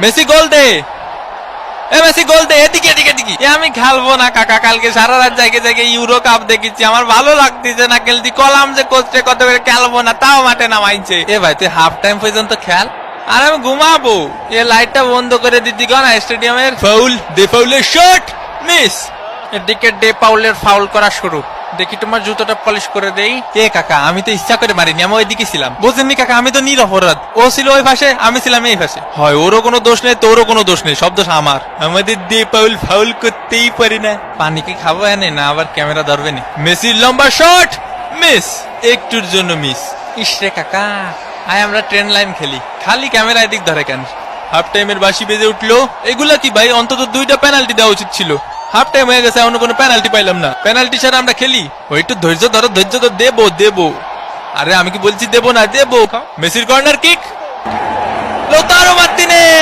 Messi গোল দে, Messi গোল দে, এদিকে এদিকে এদিকে। আমি খেলবো না কাকা, কালকে সারা রাত জায়গায় জায়গায় ইউরো কাপ দেখেছি, আমার ভালো লাগতেছে না খেলতে। কলাম যে কোচে কত করে খেলবো না, তাও মাঠে নামাইছে। এ ভাই তুই হাফ টাইম পর্যন্ত খেল, আর আমি ঘুমাবো। এ লাইটটা বন্ধ করে দিতি না স্টেডিয়ামের। ফাউল, দে পাউলের শট, মিস। এদিকে ডে পাউলের ফাউল করা শুরু। দেখি তোমার জুতোটা পলিশ করে দেই। এ কাকা, আমি তো ইচ্ছা করে মারিনি, আমি ওইদিকে ছিলাম। বুঝেননি কাকা, আমি তো নিরপরাধ। ও ছিল ওই পাশে, আমি ছিলাম এই পাশে। হয় ওরও কোনো দোষ নেই, তোরও কোনো দোষ নেই, সব দোষ আমার। আমাদের ডে পাউল ফাউল করতেই পারি না। পানি কি খাবো এনে, না আবার ক্যামেরা ধরবে না? মেসির লম্বা শট, মিস, একটুর জন্য মিস। ইসরে কাকা, আয় আমরা ট্রেন লাইন খেলি, খালি ক্যামেরা এদিক ধরে কেন? হাফ টাইমের বাঁশি বেজে উঠলো। এগুলা কি ভাই, অন্তত 2টা পেনাল্টি দেওয়া উচিত ছিল। হাফ টাইম হয়ে গেছে, অন্য কোনো পেনাল্টি পাইলাম না। পেনাল্টি ছাড়া আমরা খেলি? ও একটু ধৈর্য ধরো, ধৈর্য ধর, দেবো দেবো। আরে আমি কি বলছি দেবো না, দেবো। মেসির কর্নার কিক, লোতারো মার্টিনেজ।